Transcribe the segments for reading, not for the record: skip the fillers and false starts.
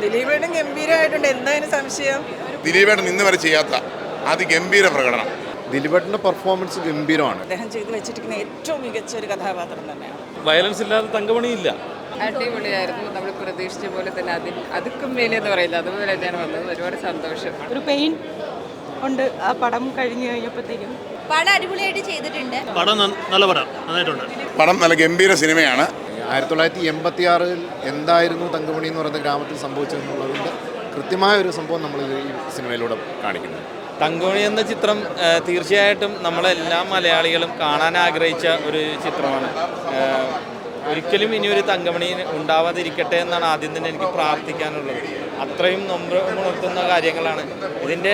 ദിലീപേട്ടൻ ഗംഭീരമായിട്ടുണ്ട്. എന്തായാലും സംശയം? ദിലീപേട്ടൻ ഇന്ന് വരെ ചെയ്യാത്ത അതിഗംഭീര പ്രകടനം. ദിലീപേട്ടൻ്റെ പെർഫോമൻസ് ഗംഭീരമാണ്. അദ്ദേഹം ചെയ്തു വെച്ചിരിക്കുന്ന ഏറ്റവും മികച്ച ഒരു കഥാപാത്രം തന്നെയാണ്. വയലൻസ് ഇല്ലാതെ തങ്കമണിയില്ല. അടിപൊളിയായിരുന്നു. നമ്മൾ പ്രതീക്ഷിച്ച പോലെ തന്നെ അതുക്കും മേലെന്ന് പറയില്ല, അതുപോലെ തന്നെയാണ് വന്നത്. ഒരുപാട് സന്തോഷം. ഒരു പെയിൻ ഉണ്ട് ആ പടം കഴിഞ്ഞു കഴിഞ്ഞപ്പോഴത്തേക്കും. പടം അടിപൊളിയായിട്ട് ചെയ്തിട്ടുണ്ട്. പടം നല്ല പടം, നന്നായിട്ടുണ്ട്. പടം നല്ല ഗംഭീര സിനിമയാണ്. 1986 എന്തായിരുന്നു തങ്കമണി എന്ന് പറയുന്ന ഗ്രാമത്തിൽ സംഭവിച്ചതെന്നുള്ളതിൻ്റെ കൃത്യമായ ഒരു സംഭവം നമ്മൾ ഈ സിനിമയിലൂടെ കാണിക്കുന്നു. തങ്കമണി എന്ന ചിത്രം തീർച്ചയായിട്ടും നമ്മളെല്ലാ മലയാളികളും കാണാൻ ആഗ്രഹിച്ച ഒരു ചിത്രമാണ്. ഒരിക്കലും ഇനിയൊരു തങ്കമണി ഉണ്ടാവാതിരിക്കട്ടെ എന്നാണ് ആദ്യം തന്നെ എനിക്ക് പ്രാർത്ഥിക്കാനുള്ളത്. അത്രയും ഉണർത്തുന്ന കാര്യങ്ങളാണ്. ഇതിൻ്റെ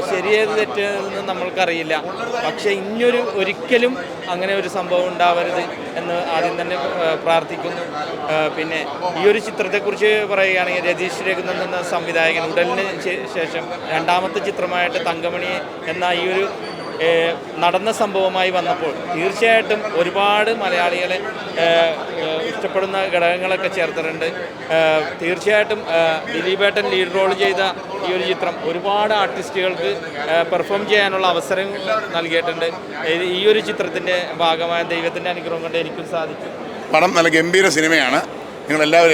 ശരിയേത് തെറ്റെന്ന് നമ്മൾക്കറിയില്ല. പക്ഷേ ഒരിക്കലും അങ്ങനെ ഒരു സംഭവം ഉണ്ടാവരുത് എന്ന് ആദ്യം തന്നെ പ്രാർത്ഥിക്കുന്നു. പിന്നെ ഈ ഒരു ചിത്രത്തെക്കുറിച്ച് പറയുകയാണെങ്കിൽ രതീഷ് രഘുനന്ദൻ എന്ന സംവിധായകൻ ഉടലിന് ശേഷം രണ്ടാമത്തെ ചിത്രമായിട്ട് തങ്കമണി എന്ന ഈ ഒരു നടന്ന സംഭവമായി വന്നപ്പോൾ തീർച്ചയായിട്ടും ഒരുപാട് മലയാളികളെ ഇഷ്ടപ്പെടുന്ന ഘടകങ്ങളൊക്കെ ചേർത്തിട്ടുണ്ട്. തീർച്ചയായിട്ടും ദിലീപേട്ടൻ ലീഡ് റോൾ ചെയ്ത ഈ ഒരു ചിത്രം ഒരുപാട് ആർട്ടിസ്റ്റുകൾക്ക് പെർഫോം ചെയ്യാനുള്ള അവസരം നൽകിയിട്ടുണ്ട്. ഈ ഒരു ചിത്രത്തിൻ്റെ ഭാഗമായ ദൈവത്തിൻ്റെ അനുഗ്രഹം കൊണ്ട് എനിക്കും സാധിച്ചു. പടം നല്ല ഗംഭീര സിനിമയാണ്. നിങ്ങളെല്ലാവരും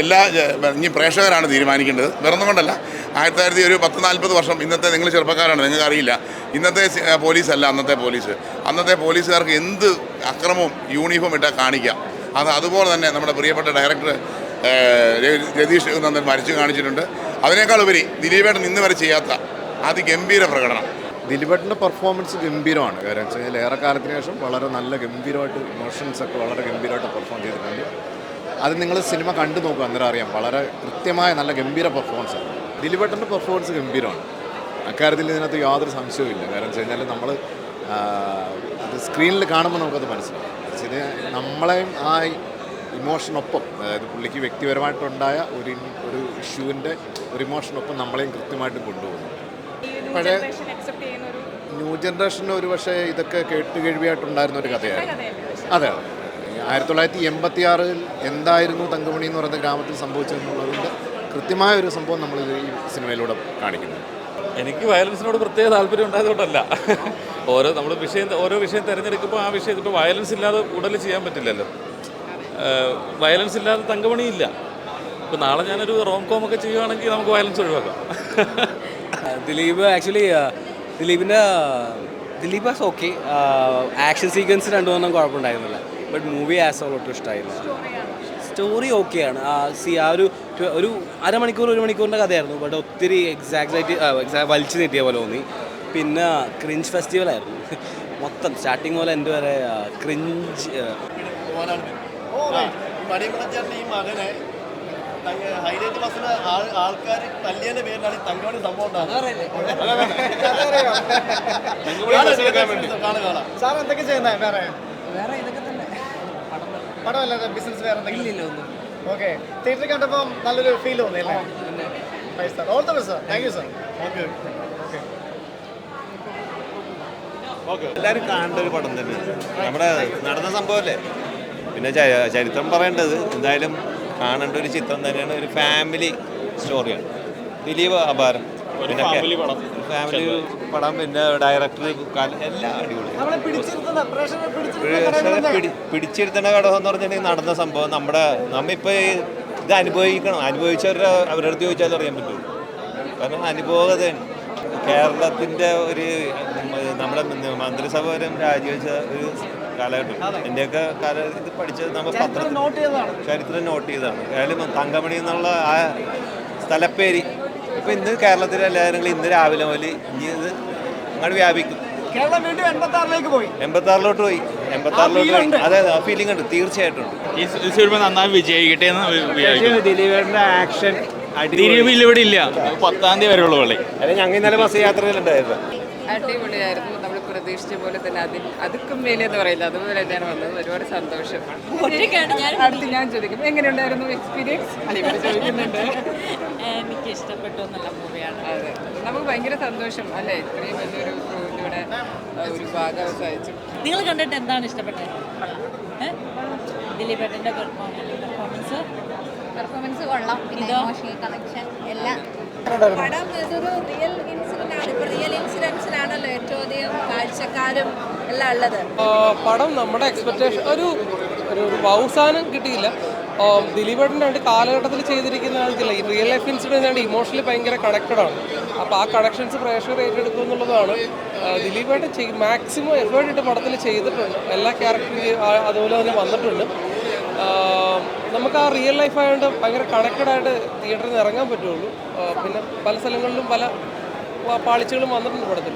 ഇനി പ്രേക്ഷകരാണ് തീരുമാനിക്കേണ്ടത്. വേറൊന്നും കൊണ്ടല്ല, 1940 വർഷം ഇന്നത്തെ നിങ്ങൾ ചെറുപ്പക്കാരാണ്, നിങ്ങൾക്ക് അറിയില്ല. ഇന്നത്തെ പോലീസല്ല അന്നത്തെ പോലീസ്. അന്നത്തെ പോലീസുകാർക്ക് എന്ത് അക്രമവും യൂണിഫോം ഇട്ടാൽ കാണിക്കാം. അതുപോലെ തന്നെ നമ്മുടെ പ്രിയപ്പെട്ട ഡയറക്ടർ രതീഷ് നന്ദൻ വരച്ച് കാണിച്ചിട്ടുണ്ട്. അതിനേക്കാൾ ഉപരി ദിലീപേട്ടൻ ഇന്ന് വരെ ചെയ്യാത്ത അതിഗംഭീര പ്രകടനം. ദിലീപേട്ടൻ്റെ പെർഫോമൻസ് ഗംഭീരമാണ്. കാരണം വെച്ച് കഴിഞ്ഞാൽ ഏറെക്കാലത്തിന് ശേഷം വളരെ നല്ല ഗംഭീരമായിട്ട് ഇമോഷൻസൊക്കെ വളരെ ഗംഭീരമായിട്ട് പെർഫോം ചെയ്തിട്ടുണ്ട്. അത് നിങ്ങൾ സിനിമ കണ്ടു നോക്കുക, അന്നേരം അറിയാം. വളരെ കൃത്യമായ നല്ല ഗംഭീര പെർഫോമൻസാണ്. ദിലീപേട്ടൻ്റെ പെർഫോമൻസ് ഗംഭീരമാണ്. അക്കാര്യത്തിൽ ഇതിനകത്ത് യാതൊരു സംശയവുമില്ല. കാരണം വെച്ച് കഴിഞ്ഞാൽ നമ്മൾ അത് സ്ക്രീനിൽ കാണുമ്പോൾ നമുക്കത് മനസ്സിലാവും. ഇത് നമ്മളെയും ആ ഇമോഷനൊപ്പം, അതായത് പുള്ളിക്ക് വ്യക്തിപരമായിട്ടുണ്ടായ ഒരു ഇഷ്യൂവിൻ്റെ ഒരു ഇമോഷനൊപ്പം നമ്മളെയും കൃത്യമായിട്ടും കൊണ്ടുപോകുന്നു. പഴയ ന്യൂ ജനറേഷന് ഒരു പക്ഷേ ഇതൊക്കെ കേട്ടുകേഴ്വിയായിട്ടുണ്ടായിരുന്ന ഒരു കഥയായിരുന്നു. അതെ, 1986 എന്തായിരുന്നു തങ്കമണി എന്ന് പറയുന്ന ഗ്രാമത്തിൽ സംഭവിച്ചതെന്നുള്ളതിൻ്റെ കൃത്യമായ ഒരു സംഭവം നമ്മൾ ഈ സിനിമയിലൂടെ കാണിക്കുന്നു. എനിക്ക് വയലൻസിനോട് പ്രത്യേക താല്പര്യം ഉണ്ടായതുകൊണ്ടല്ല. ഓരോ വിഷയം തിരഞ്ഞെടുക്കുമ്പോൾ ആ വിഷയത്തിൽ ഇപ്പോൾ വയലൻസ് ഇല്ലാതെ ഉടനെ ചെയ്യാൻ പറ്റില്ലല്ലോ. വയലൻസ് ഇല്ലാതെ തങ്കമണി ഇല്ല. ഇപ്പോൾ നാളെ ഞാനൊരു റോം കോം ഒക്കെ ചെയ്യുകയാണെങ്കിൽ നമുക്ക് വയലൻസ് ഒഴിവാക്കാം. Dileep was okay. Action sequence 2-3 കുഴപ്പമുണ്ടായിരുന്നില്ല. ബട്ട് മൂവി ആസ് ഓൾ ഒട്ടും ഇഷ്ടമായില്ല. സ്റ്റോറി ഓക്കെയാണ്. ഒരു അരമണിക്കൂർ 1 മണിക്കൂറിൻ്റെ കഥയായിരുന്നു. ബട്ട് ഒത്തിരി എക്സാക്റ്റ് വലിച്ചു നീട്ടിയ പോലെ തോന്നി. പിന്നെ ക്രിഞ്ച് ഫെസ്റ്റിവലായിരുന്നു മൊത്തം, സ്റ്റാർട്ടിങ് പോലെ എൻ്റെ വരെ ക്രിഞ്ച്. ഹൈലൈറ്റ് ബസ്സിൽ ആൾക്കാർ തല്ലിയതിൻ്റെ പേരിലാണ് ഈ തങ്കമണി സംഭവം സാർ എന്തൊക്കെ ചെയ്യുന്നത്? വേറെ ഇതൊക്കെ തന്നെ പടമല്ലാതെ ബിസിനസ് വേറെ എന്തെങ്കിലും? ഓക്കെ, തിയേറ്ററിൽ കണ്ടപ്പോൾ നല്ലൊരു ഫീൽ തോന്നിയല്ലേ? All the best sir. Thank you sir. Okay okay എല്ലാവരും കാണേണ്ട ഒരു പടം തന്നെ. നമ്മുടെ നടന്ന സംഭവമല്ലേ, പിന്നെ ചരിത്രം പറയേണ്ടത് എന്തായാലും കാണേണ്ട ഒരു ചിത്രം തന്നെയാണ്. ഒരു ഫാമിലി സ്റ്റോറിയാണ്. ദിലീപ് അപാരം, പിന്നെ ഫാമിലി പടം, പിന്നെ ഡയറക്ടർ എല്ലാം അടിപൊളി. പിടിച്ചിരുത്തേണ്ട ഘടകം എന്ന് പറഞ്ഞിട്ടുണ്ടെങ്കിൽ നടന്ന സംഭവം നമ്മിപ്പോൾ ഇത് അനുഭവിച്ചവരുടെ അവരുടെ അടുത്ത് ചോദിച്ചാൽ അറിയാൻ പറ്റും. കാരണം അനുഭവതയാണ്. കേരളത്തിൻ്റെ നമ്മുടെ മന്ത്രിസഭ രാജിവെച്ച ഒരു കാലഘട്ടം. എൻ്റെയൊക്കെ ഇത് പഠിച്ചത് നമ്മൾ ചരിത്രം നോട്ട് ചെയ്തതാണ്. ഏതായാലും തങ്കമണി എന്നുള്ള ആ സ്ഥലപ്പേര് ഇപ്പം ഇന്ന് കേരളത്തിലെ എല്ലാവരും ഇന്ന് രാവിലെ മുതൽ ഇനി ഇത് അങ്ങോട്ട് വ്യാപിക്കും. കേരളം വീണ്ടും 86-ലേക്ക് പോയി. 86-ലോട്ട് പോയി. അതെ, ആ ഫീലിംഗ് ഉണ്ട്, തീർച്ചയായിട്ടും ഉണ്ട്. ഈ സിനിമ നന്നായി വിജയിക്കട്ടെ എന്ന്. ദിലീപേട്ടൻ്റെ ആക്ഷൻ ദിലീപ് ഇവിടെ ഇല്ല, 10-ാം തീയതി വരെയുള്ള പള്ളി. അല്ലെ, ഞങ്ങൾ ഇന്നലെ ബസ് യാത്രയിലുണ്ടായിരുന്നു. അടിപൊളിയായിരുന്നു. നമ്മൾ പ്രതീക്ഷിച്ച പോലെ തന്നെ അതുക്കും മേലെന്ന് പറയില്ല, അതുപോലെ തന്നെയാണ് വന്നത്. ഒരുപാട് സന്തോഷം. അടുത്ത് ഞാൻ ചോദിക്കും, എങ്ങനെയുണ്ടായിരുന്നു എക്സ്പീരിയൻസ്? ചോദിക്കുന്നുണ്ട്. എനിക്ക് ഇഷ്ടപ്പെട്ടു, നല്ല മൂവിയാണ്. അതെ, നമുക്ക് ഭയങ്കര സന്തോഷം അല്ലേ, ഇത്രയും വലിയൊരു ഇവിടെ ഒരു ഭാഗം സാധിച്ചു. നിങ്ങൾ കണ്ടിട്ട് എന്താണ് ഇഷ്ടപ്പെട്ടത്? ദിലീപേട്ടൻ്റെ പെർഫോമൻസ് പെർഫോമൻസ് കൊള്ളാം, പിന്നെ ഇമോഷണൽ കണക്ഷൻ എല്ലാം. പടം ഇതൊരു റിയൽ ഇൻസിഡന്റ് ആണ്. ഇപ്പോൾ റിയൽ ഇൻസിഡൻസിലാണല്ലോ ഏറ്റവും അധികം കാഴ്ചക്കാരും എല്ലാം ഉള്ളത്. പടം നമ്മുടെ എക്സ്പെക്ടേഷൻ ഒരു അവസാനം കിട്ടിയില്ല. ദിലീപേട്ടൻ്റെ രണ്ട് കാലഘട്ടത്തിൽ ചെയ്തിരിക്കുന്ന ആൾക്കില്ല, ഈ റിയൽ ലൈഫ് ഇൻസിഡൻസ് ആണ് ഇമോഷണലി ഭയങ്കര കണക്റ്റഡ് ആണ്. അപ്പോൾ ആ കണക്ഷൻസ് പ്രേക്ഷകർ ഏറ്റെടുക്കും എന്നുള്ളതാണ്. ദിലീപേട്ടൻ മാക്സിമം എഫേർട്ട് ഇട്ട് പടത്തിൽ ചെയ്തിട്ടുണ്ട്, എല്ലാ ക്യാരക്ടറും അതുപോലെ തന്നെ വന്നിട്ടുണ്ട്. നമുക്ക് ആ റിയൽ ലൈഫ് ആയതുകൊണ്ട് ഭയങ്കര കണക്റ്റഡ് ആയിട്ട് തിയേറ്ററിൽ നിന്ന് ഇറങ്ങാൻ പറ്റുള്ളൂ. പിന്നെ പല സ്ഥലങ്ങളിലും പല പാളിച്ചകളും വന്നിട്ടുണ്ട് പടത്തിൽ.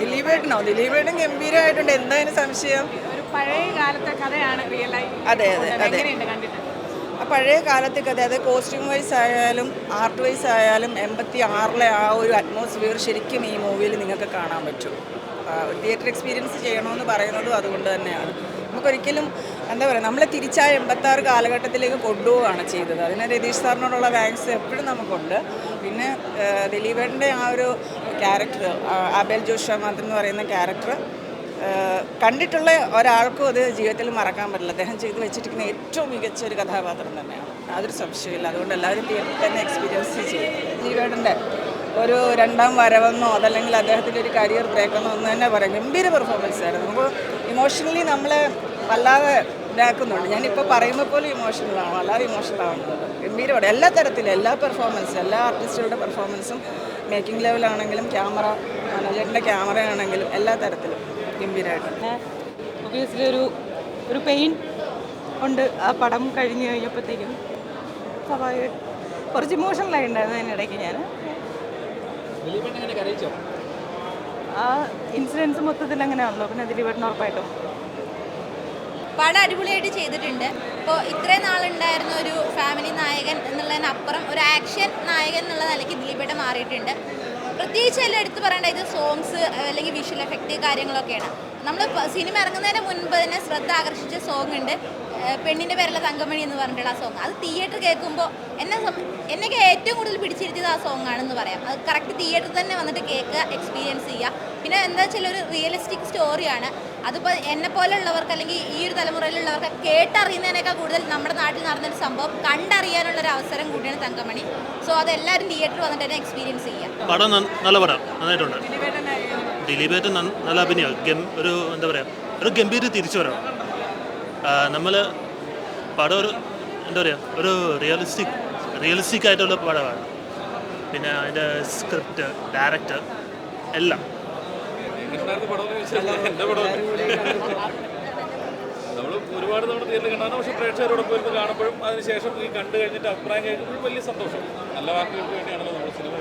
ദിലീപേട്ടൻ ഗംഭീരമായിട്ടുണ്ട്, എന്തായാലും സംശയം. ഒരു പഴയ കാലത്തെ കഥയാണ് റിയൽ ലൈഫ്. അതെ അതെ അതെ, കണ്ടിട്ട് ആ പഴയ കാലത്തെ കഥ, അത് കോസ്റ്റ്യൂം വൈസ് ആയാലും ആർട്ട് വൈസ് ആയാലും 86-ലെ ആ ഒരു അറ്റ്മോസ്ഫിയർ ശരിക്കും ഈ മൂവിയിൽ നിങ്ങൾക്ക് കാണാൻ പറ്റും. തിയേറ്റർ എക്സ്പീരിയൻസ് ചെയ്യണമെന്ന് പറയുന്നതും അതുകൊണ്ട് തന്നെയാണ്. നമുക്കൊരിക്കലും എന്താ പറയുക, നമ്മളെ തിരിച്ചാ 86 കാലഘട്ടത്തിലേക്ക് കൊണ്ടുപോവുകയാണ് ചെയ്തത്. അതിന് രതീഷ് സാറിനോടുള്ള താങ്ക്സ് എപ്പോഴും നമുക്കുണ്ട്. പിന്നെ ദിലീപേട്ടൻ്റെ ആ ഒരു ക്യാരക്ടർ, ആബേൽ ജോഷാമാത്ത് എന്ന് പറയുന്ന ക്യാരക്ടർ കണ്ടിട്ടുള്ള ഒരാൾക്കും അത് ജീവിതത്തിൽ മറക്കാൻ പറ്റില്ല. അദ്ദേഹം ചെയ്തു വെച്ചിരിക്കുന്ന ഏറ്റവും മികച്ച ഒരു കഥാപാത്രം തന്നെയാണ്, യാതൊരു സംശയമില്ല. അതുകൊണ്ട് എല്ലാവരും തിയേറ്ററിൽ തന്നെ എക്സ്പീരിയൻസ് ചെയ്യും. ദിലീപേട്ടൻ്റെ ഒരു രണ്ടാം വരവെന്നോ അതല്ലെങ്കിൽ അദ്ദേഹത്തിൻ്റെ ഒരു കരിയർ ബ്രേക്കെന്നോ ഒന്ന് തന്നെ പറയാം. ഗംഭീര പെർഫോമൻസ് ആയിരുന്നു. നമുക്ക് ഇമോഷണലി നമ്മളെ വല്ലാതെ ഇതാക്കുന്നുണ്ട്. ഞാനിപ്പോൾ പറയുമ്പോൾ പോലും ഇമോഷണലാണ്, വല്ലാതെ ഇമോഷണലാവുന്നത്. ഗംഭീരമാണ് എല്ലാ തരത്തിലും, എല്ലാ പെർഫോമൻസും, എല്ലാ ആർട്ടിസ്റ്റുകളുടെ പെർഫോമൻസും, മേക്കിംഗ് ലെവലാണെങ്കിലും ക്യാമറ, മനോജറിൻ്റെ ക്യാമറ ആണെങ്കിലും എല്ലാ തരത്തിലും ഗംഭീരമായിട്ട്. ഒബിയസ്ലി ഒരു പെയിൻ ഉണ്ട് ആ പടം കഴിഞ്ഞ് കഴിഞ്ഞപ്പോഴത്തേക്കും. സ്വാഭാവികമായിട്ട് കുറച്ച് ഇമോഷണലായി ഉണ്ടായിരുന്നു അതിനിടയ്ക്ക്. ഞാൻ ആ ഇൻസിഡൻസ് മൊത്തത്തിൽ അങ്ങനെയാണല്ലോ, പിന്നെ ദിലീപേട്ടന് ഉറപ്പായിട്ടും പടം അടിപൊളിയായിട്ട് ചെയ്തിട്ടുണ്ട്. ഇപ്പോൾ ഇത്രയും നാളുണ്ടായിരുന്ന ഒരു ഫാമിലി നായകൻ എന്നുള്ളതിനപ്പുറം ഒരു ആക്ഷൻ നായകൻ എന്നുള്ള നിലയ്ക്ക് ദിലീപേട്ടൻ മാറിയിട്ടുണ്ട്. പ്രത്യേകിച്ച് എല്ലാം എടുത്ത് പറയേണ്ട ഇത് സോങ്സ് അല്ലെങ്കിൽ വിഷ്വൽ എഫക്റ്റ് കാര്യങ്ങളൊക്കെയാണ്. നമ്മൾ സിനിമ ഇറങ്ങുന്നതിന് മുൻപ് തന്നെ ശ്രദ്ധ ആകർഷിച്ച സോങ് ഉണ്ട്, പെണ്ണിൻ്റെ പേരുള്ള തങ്കമണി എന്ന് പറഞ്ഞിട്ടുള്ള ആ സോങ്. അത് തിയേറ്റർ കേൾക്കുമ്പോൾ എന്നൊക്കെ ഏറ്റവും കൂടുതൽ പിടിച്ചിരുത്തിയത് ആ സോങ് ആണെന്ന് പറയാം. അത് കറക്റ്റ് തിയേറ്ററിൽ തന്നെ വന്നിട്ട് കേൾക്കുക, എക്സ്പീരിയൻസ് ചെയ്യുക. പിന്നെ എന്താ വെച്ചാൽ ഒരു റിയലിസ്റ്റിക് സ്റ്റോറിയാണ്. അതിപ്പോൾ എന്നെപ്പോലുള്ളവർക്ക് അല്ലെങ്കിൽ ഈ ഒരു തലമുറയിലുള്ളവർക്ക് കേട്ടറിയുന്നതിനേക്കാൾ കൂടുതൽ നമ്മുടെ നാട്ടിൽ നടന്നൊരു സംഭവം കണ്ടറിയാനുള്ളൊരു അവസരം കൂടിയാണ് തങ്കമണി. സോ അതെല്ലാവരും തിയേറ്ററിൽ വന്നിട്ട് തന്നെ എക്സ്പീരിയൻസ് ചെയ്യുക. പടം നല്ല പടം, നന്നായിട്ടുണ്ട്. ദിലീപേട്ടൻ നല്ല അഭിനയം, ഒരു എന്താ പറയുക, ഒരു ഗംഭീര തിരിച്ചു വരണം. നമ്മൾ പടം ഒരു എന്താ പറയുക, ഒരു റിയലിസ്റ്റിക് ആയിട്ടുള്ള പടമാണ്. പിന്നെ അതിൻ്റെ സ്ക്രിപ്റ്റ്, ഡയറക്ടർ എല്ലാം. എൻ്റെ പടം നമ്മൾ ഒരുപാട് തവണ തിയേറ്ററിൽ കണ്ടാണ്, പക്ഷേ പ്രേക്ഷകരോടൊപ്പം ഇരുന്ന് കാണുമ്പോഴും അതിനുശേഷം ഈ കണ്ടു കഴിഞ്ഞിട്ട് അഭിപ്രായം കേൾക്കുമ്പോഴും വലിയ സന്തോഷം. നല്ല വാക്കുകൾക്ക് വേണ്ടിയാണല്ലോ നമ്മൾ സിനിമ